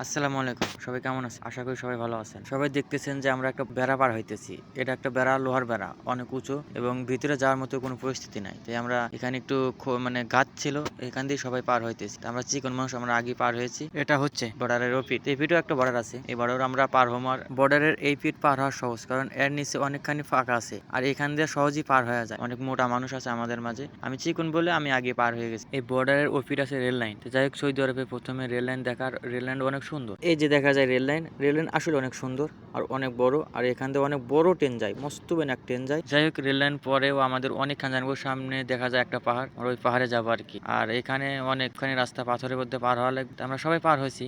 আসসালামু আলাইকুম। সবাই কেমন আছেন? আশা করি সবাই ভালো আছেন। সবাই দেখতেছেন যে আমরা একটা বেড়া পার হইতেছি। এটা একটা বেড়া, লোহার বেড়া। অনেক উঁচু এবং ভিতরে যাওয়ার মতো কোনো পরিস্থিতি নাই। তাই আমরা এখানে একটু মানে গাছ ছিল, এখান দিয়ে সবাই পার হইতেছি। আমরা চিকন মানুষ, আমরা আগে পার হয়েছি। এটা হচ্ছে বর্ডারের ও পিঠ। এই পিঠেও একটা বর্ডার আছে। এই বর্ডার আমরা পার হবো। আর বর্ডারের এই পিঠ পার হওয়া সহজ, কারণ এর নিচে অনেকখানি ফাঁকা আছে। আর এখান দিয়ে সহজেই পার হয়ে যায়। অনেক মোটা মানুষ আছে আমাদের মাঝে। আমি চিকন বলে আমি আগে পার হয়ে গেছি। এই বর্ডারের ও পিঠ আছে রেল লাইন। যাই হোক, সৌদি আরবে প্রথমে রেল লাইন দেখার, রেল লাইন অনেক সুন্দর। এই যে দেখা যায় রেল লাইন, রেল লাইন আসলে অনেক সুন্দর আর অনেক বড়। আর এখান থেকে অনেক বড় ট্রেন যায়, মস্ত বেন এক ট্রেন যায়। যাই হোক, রেল লাইন পরেও আমাদের অনেকখান জানবো। সামনে দেখা যায় একটা পাহাড়, আর ওই পাহাড়ে যাবো আর কি। আর এখানে অনেকখানি রাস্তা পাথরের মধ্যে পার হওয়া লাগবে। আমরা সবাই পার হয়েছি।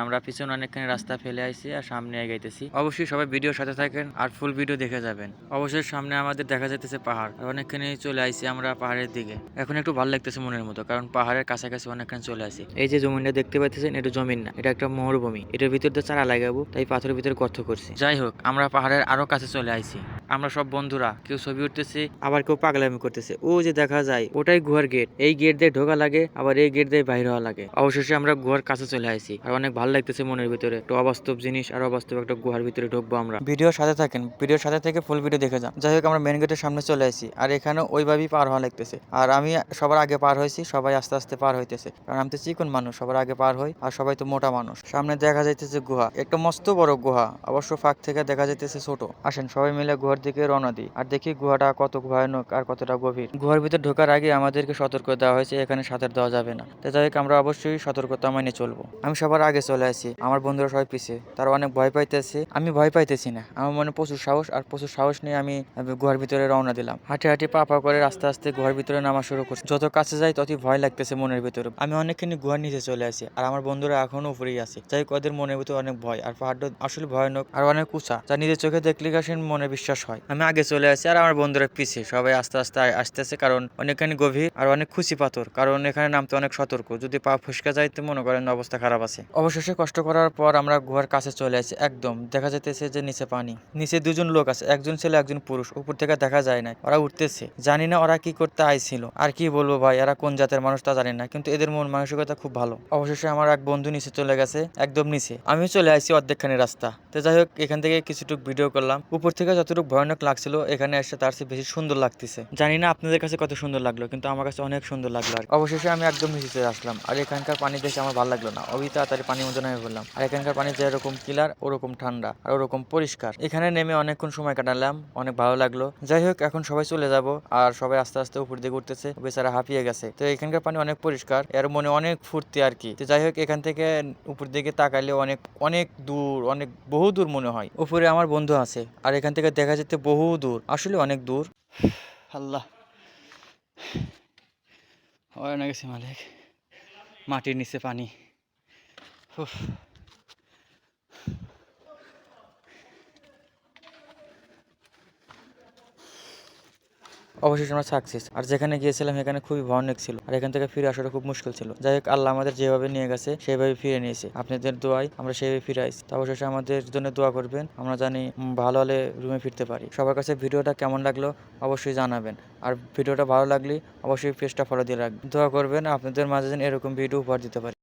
আমরা পিছনে অনেকখানি রাস্তা ফেলে আইছি আর সামনে এগাইতেছি। অবশ্যই সবাই ভিডিওর সাথে থাকেন আর ফুল ভিডিও দেখে যাবেন। অবশ্যই সামনে আমাদের দেখা যাইতেছে পাহাড়, আর অনেকখানি চলে আইছি আমরা পাহাড়ের দিকে। এখন একটু ভালো লাগতেছে মনের মতো, কারণ পাহাড়ের কাছাকাছি অনেকখানি চলে আসি। এই যে জমিনটা দেখতে পাইতেছেন, এটা জমিন না, এটা একটা মরুভূমি। এটার ভিতর দিয়ে চারা লাগাবো, তাই পাথরের ভিতরে গর্ত করছি। যাই হোক, আমরা পাহাড়ের আরো কাছে চলে আইছি। আমরা সব বন্ধুরা কেউ ছবি উঠতেছি, আবার কেউ পাগলামি করতেছে। ও যে দেখা যায়, ওটাই গুহার গেট। এই গেট দিয়ে ঢোকা লাগে, আবার এই গেট দিয়ে বাইরে হওয়া লাগে। অবশেষে আমরা গুহার কাছে চলে আইছি, আর অনেক ভালো লাগতেছে মনের ভিতরে। একটা অবাস্তব জিনিস আর অবাস্তব একটা গুহার ভিতরে ঢুকবো আমরা। ভিডিওর সাথে থাকেন, ভিডিওর সাথে থেকে ফুল ভিডিও দেখে যান। যাই হোক, আমরা মেন গেটের সামনে চলে আসি, আর এখানে ওইভাবেই পার হওয়া লাগতেছে। আর আমি সবার আগে পার হয়েছি, সবাই আস্তে আস্তে পার হইতেছে, কারণ আমি তো চিকন মানুষ, সবার আগে পার হই। আর সবাই তো মোটা মানুষ। সামনে দেখা যাইতেছে গুহা, একটা মস্ত বড় গুহা। অবশ্য ফাঁক থেকে দেখা যাইতেছে ছোট। আসেন সবাই মিলে গুহার দিকে রওনা দিই, আর দেখি গুহাটা কত ভয়ানক আর কতটা গভীর। গুহার ভিতর ঢোকার আগে আমাদেরকে সতর্ক দেওয়া হয়েছে, এখানে সাঁতার দেওয়া যাবে না। তো যাই হোক, আমরা অবশ্যই সতর্কতা মেনে চলবো। আমি সবার আগে চলে আসি, আমার বন্ধুরা সবাই পিছিয়ে। তারা অনেক ভয় পাইতেছে, আমি ভয় পাইতেছি না। আমার মনে প্রচুর সাহস, আর প্রচুর সাহস নিয়ে আমি গুহার ভিতরে রওনা দিলাম। হাঁটে হাঁটে পা পা করে আস্তে আস্তে গুহার ভিতরে নামা শুরু করছি। যত কাছে যাই ততই ভয় লাগতেছে মনের ভিতরে। আমি অনেকখানি গুহার নিচে চলে আসি, আর আমার বন্ধুরা এখনো উপরেই আছে। যাই হোক, ওদের মনের ভিতরে অনেক ভয়। আর পাহাড়টা আসলে ভয়ানক আর অনেক উঁচা, যা নিজের চোখে দেখলে আসেন মনে বিশ্বাস হয়। আমি আগে চলে আসি, আর আমার বন্ধুরা পিছিয়ে। সবাই আস্তে আস্তে আসতেছে, কারণ অনেকখানি গভীর আর অনেক খুশি পাথর, কারণ এখানে নামতে অনেক সতর্ক। যদি পা ফসকে যায় তো মনে করেন অবস্থা খারাপ আছে। অবশেষে কষ্ট করার পর আমরা গুহার কাছে চলে আসি। একদম দেখা যাইতেছে যে নিচে পানি। নিচে দুজন লোক আছে, একজন ছেলে একজন পুরুষ। উপর থেকে দেখা যায় না, ওরা উঠতেছে। জানি না ওরা কি করতে আইছিল। আর কি বলবো ভাই, এরা কোন জাতের মানুষ তা জানি না, কিন্তু এদের মন মানসিকতা খুব ভালো। অবশেষে আমার এক বন্ধু নিচে চলে গেছে, একদম নিচে। আমি চলে আসি অর্ধেকখানি রাস্তা। তো যাই হোক, এখান থেকে কিছুটুকু ভিডিও করলাম। উপর থেকে যতটুকু ভয়ানক লাগছিল, এখানে এসে তার চেয়ে বেশি সুন্দর লাগতেছে। জানি না আপনাদের কাছে কত সুন্দর লাগলো, কিন্তু আমার কাছে অনেক সুন্দর লাগলো। আর অবশেষে আমি একদম নিচে চলে আসলাম, আর এখানকার পানি দেখে আমার ভালো লাগলো না। অবি তাড়াতাড়ি পানির মধ্যে নেমে পড়লাম। আর এখানকার পানি যেরকম ক্লিয়ার, ওরকম ঠান্ডা আর ওরকম পরিষ্কার। এখানে নেমে অনেকক্ষণ সময় কাটালাম, অনেক ভালো লাগলো। যাই হোক, এখন সবাই চলে যাব, আর সবাই আস্তে আস্তে উপর দিকে উঠতেছে। বেচারা হাঁপিয়ে গেছে। তো এখানকার পানি অনেক পরিষ্কার, এর মনে অনেক ফুর্তি আর কি। তো যাই হোক, এখান থেকে উপর দিকে তাকাইলে অনেক অনেক দূর, অনেক বহু দূর মনে হয়। উপরে আমার বন্ধু আছে, আর এখান থেকে দেখা যেতে বহু দূর, আসলে অনেক দূর। আল্লাহ, হয় না গেছে মালিক, মাটির নিচে পানি। উফ। অবশেষে আমরা সাকসেস। আর যেখানে গিয়েছিলাম সেখানে খুবই ভয়ানক ছিল, আর এখান থেকে ফিরে আসাটা খুব মুশকিল ছিল। যাই হোক, আল্লাহ আমাদের যেভাবে নিয়ে গেছে সেইভাবে ফিরে নিয়েছে। আপনাদের দোয়ায় আমরা সেইভাবে ফিরে আসছি। তো অবশেষে আমাদের জন্য দোয়া করবেন, আমরা জানি ভালো হলে রুমে ফিরতে পারি। সবার কাছে ভিডিওটা কেমন লাগলো অবশ্যই জানাবেন, আর ভিডিওটা ভালো লাগলে অবশ্যই পেজটা ফলো দিয়ে রাখবেন। দোয়া করবেন আপনাদের মাঝে যেন এরকম ভিডিও উপহার দিতে পারি।